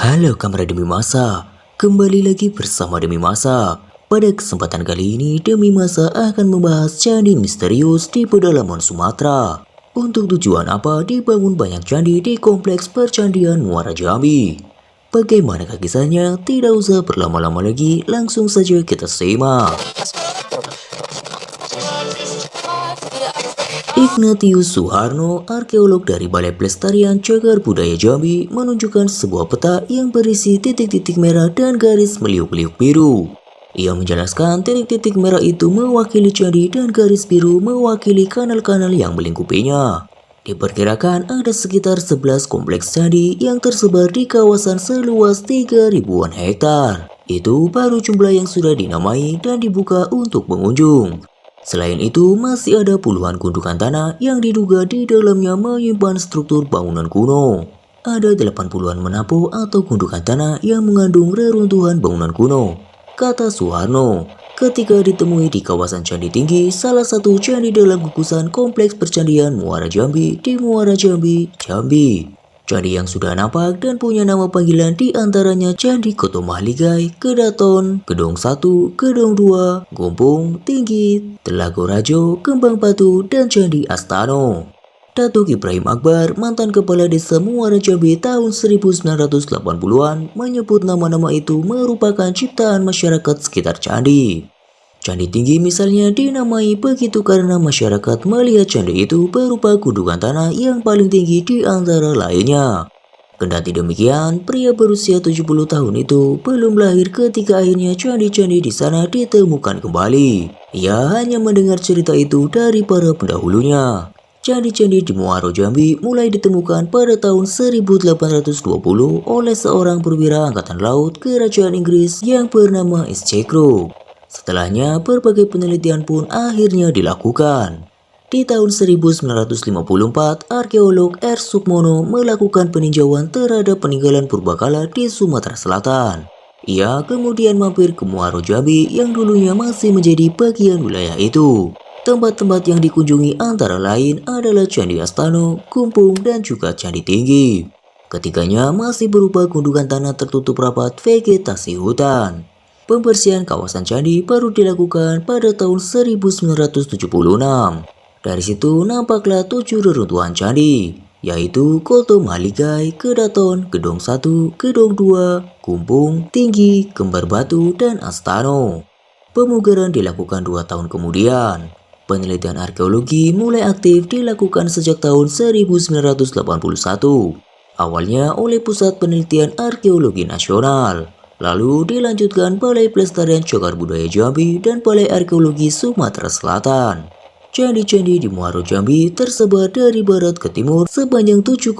Halo kamera Demi Masa, kembali lagi bersama Demi Masa. Pada kesempatan kali ini Demi Masa akan membahas candi misterius di pedalaman Sumatera. Untuk tujuan apa dibangun banyak candi di kompleks percandian Muara Jambi? Bagaimana kisahnya? Tidak usah berlama-lama lagi, langsung saja kita simak. Ignatius Suharno, arkeolog dari Balai Pelestarian Cagar Budaya Jambi, menunjukkan sebuah peta yang berisi titik-titik merah dan garis meliuk-liuk biru. Ia menjelaskan titik-titik merah itu mewakili candi dan garis biru mewakili kanal-kanal yang melingkupinya. Diperkirakan ada sekitar 11 kompleks candi yang tersebar di kawasan seluas 3.000-an hektar. Itu baru jumlah yang sudah dinamai dan dibuka untuk pengunjung. Selain itu, masih ada puluhan gundukan tanah yang diduga di dalamnya menyimpan struktur bangunan kuno. Ada 80-an menapo atau gundukan tanah yang mengandung reruntuhan bangunan kuno, kata Suharno, ketika ditemui di kawasan Candi Tinggi, salah satu candi dalam gugusan kompleks percandian Muara Jambi di Muara Jambi, Jambi. Candi yang sudah nampak dan punya nama panggilan di antaranya Candi Koto Mahligai, Kedaton, Gedong 1, Gedong 2, Gompong, Tinggi, Telago Rajo, Kembang Batu, dan Candi Astano. Datuk Ibrahim Akbar, mantan kepala desa Muara Jambi tahun 1980-an, menyebut nama-nama itu merupakan ciptaan masyarakat sekitar candi. Candi Tinggi misalnya dinamai begitu karena masyarakat melihat candi itu berupa gundukan tanah yang paling tinggi di antara lainnya. Kendati demikian, pria berusia 70 tahun itu belum lahir ketika akhirnya candi-candi di sana ditemukan kembali. Ia hanya mendengar cerita itu dari para pendahulunya. Candi-candi di Muara Jambi mulai ditemukan pada tahun 1820 oleh seorang perwira angkatan laut kerajaan Inggris yang bernama S.C. Crook. Setelahnya, berbagai penelitian pun akhirnya dilakukan. Di tahun 1954, arkeolog R. Sukmono melakukan peninjauan terhadap peninggalan purbakala di Sumatera Selatan. Ia kemudian mampir ke Muara Jambi yang dulunya masih menjadi bagian wilayah itu. Tempat-tempat yang dikunjungi antara lain adalah Candi Astano, Gumpung, dan juga Candi Tinggi. Ketiganya masih berupa gundukan tanah tertutup rapat vegetasi hutan. Pembersihan kawasan candi baru dilakukan pada tahun 1976. Dari situ nampaklah 7 reruntuhan candi, yaitu Koto Mahligai, Kedaton, Gedong 1, Gedong 2, Gumpung, Tinggi, Kembar Batu, dan Astano. Pemugaran dilakukan 2 tahun kemudian. Penelitian arkeologi mulai aktif dilakukan sejak tahun 1981. Awalnya oleh Pusat Penelitian Arkeologi Nasional. Lalu dilanjutkan Balai Pelestarian Cagar Budaya Jambi dan Balai Arkeologi Sumatera Selatan. Candi-candi di Muara Jambi tersebar dari barat ke timur sepanjang 7,5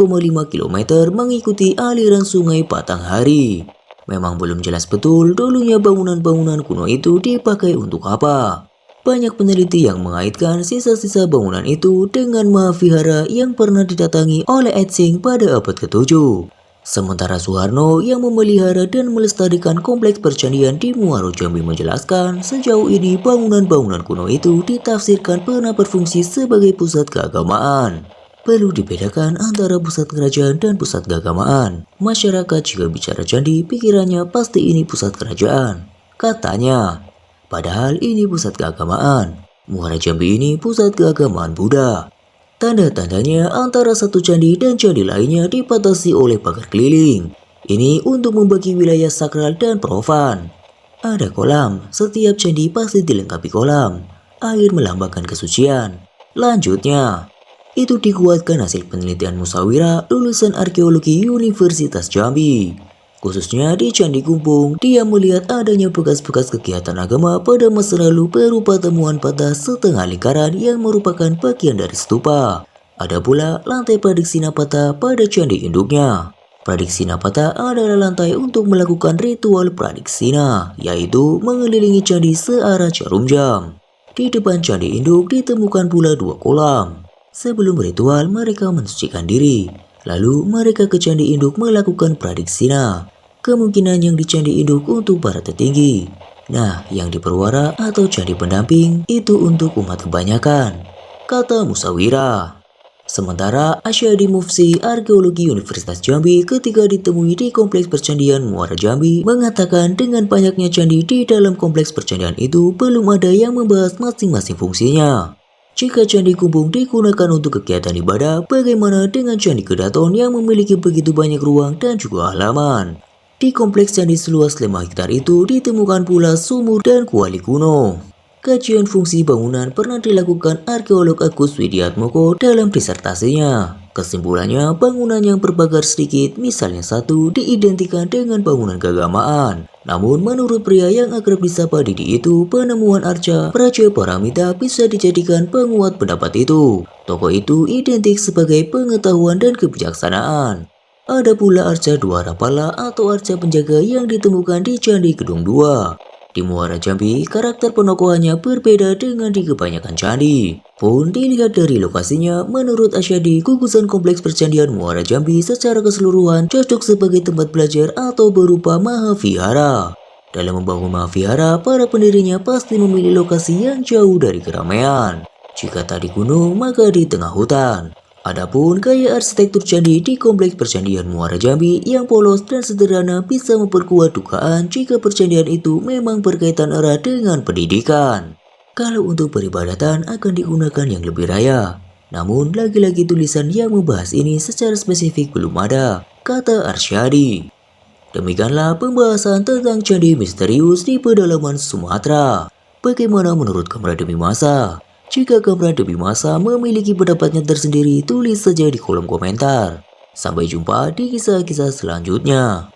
km mengikuti aliran sungai Batanghari. Memang belum jelas betul dulunya bangunan-bangunan kuno itu dipakai untuk apa. Banyak peneliti yang mengaitkan sisa-sisa bangunan itu dengan Mahavihara yang pernah didatangi oleh Etsing pada abad ke-7. Sementara Suharno yang memelihara dan melestarikan kompleks percandian di Muara Jambi menjelaskan sejauh ini bangunan-bangunan kuno itu ditafsirkan pernah berfungsi sebagai pusat keagamaan. Perlu dibedakan antara pusat kerajaan dan pusat keagamaan. Masyarakat jika bicara candi pikirannya pasti ini pusat kerajaan, katanya. Padahal ini pusat keagamaan. Muara Jambi ini pusat keagamaan Buddha. Tanda-tandanya antara satu candi dan candi lainnya dibatasi oleh pagar keliling. Ini untuk membagi wilayah sakral dan profan. Ada kolam, setiap candi pasti dilengkapi kolam. Air melambangkan kesucian. Lanjutnya, itu dikuatkan hasil penelitian Musawira lulusan arkeologi Universitas Jambi. Khususnya di Candi Gumpung, dia melihat adanya bekas-bekas kegiatan agama pada masa lalu berupa temuan patah setengah lingkaran yang merupakan bagian dari stupa. Ada pula lantai pradiksina patah pada candi induknya. Pradiksina patah adalah lantai untuk melakukan ritual pradiksina, yaitu mengelilingi candi searah jarum jam. Di depan candi induk ditemukan pula 2 kolam. Sebelum ritual mereka mensucikan diri. Lalu mereka ke candi induk melakukan pradiksina. Kemungkinan yang di candi induk untuk para tertinggi. Nah, yang di perwara atau candi pendamping itu untuk umat kebanyakan, kata Musawira. Sementara Asyadi Mufsi, arkeologi Universitas Jambi ketika ditemui di Kompleks Percandian Muara Jambi mengatakan dengan banyaknya candi di dalam kompleks percandian itu belum ada yang membahas masing-masing fungsinya. Jika Candi Kumbung digunakan untuk kegiatan ibadah, bagaimana dengan Candi Kedaton yang memiliki begitu banyak ruang dan juga halaman? Di kompleks candi seluas 5 hektar itu ditemukan pula sumur dan kuali kuno. Kajian fungsi bangunan pernah dilakukan arkeolog Agus Widiatmoko dalam disertasinya. Kesimpulannya, bangunan yang berbakar sedikit, misalnya satu, diidentikan dengan bangunan keagamaan. Namun menurut pria yang akrab disapa Didi itu, penemuan arca Praja Paramita bisa dijadikan penguat pendapat itu. Tokoh itu identik sebagai pengetahuan dan kebijaksanaan. Ada pula arca Dwara Pala atau arca penjaga yang ditemukan di Candi Gedung 2. Di Muara Jambi, karakter penokohannya berbeda dengan di kebanyakan candi. Pun dilihat dari lokasinya, menurut Asyadi, gugusan kompleks percandian Muara Jambi secara keseluruhan cocok sebagai tempat belajar atau berupa mahavihara. Dalam membangun mahavihara, para pendirinya pasti memilih lokasi yang jauh dari keramaian. Jika tak di gunung, maka di tengah hutan. Adapun gaya arsitektur candi di kompleks percandian Muara Jambi yang polos dan sederhana bisa memperkuat dugaan jika percandian itu memang berkaitan erat dengan pendidikan. Kalau untuk peribadatan akan digunakan yang lebih raya. Namun lagi-lagi tulisan yang membahas ini secara spesifik belum ada, kata Arsyadi. Demikianlah pembahasan tentang candi misterius di pedalaman Sumatera. Bagaimana menurut Kamera Demi Masa? Jika Kamera Demi Masa memiliki pendapatnya tersendiri, tulis saja di kolom komentar. Sampai jumpa di kisah-kisah selanjutnya.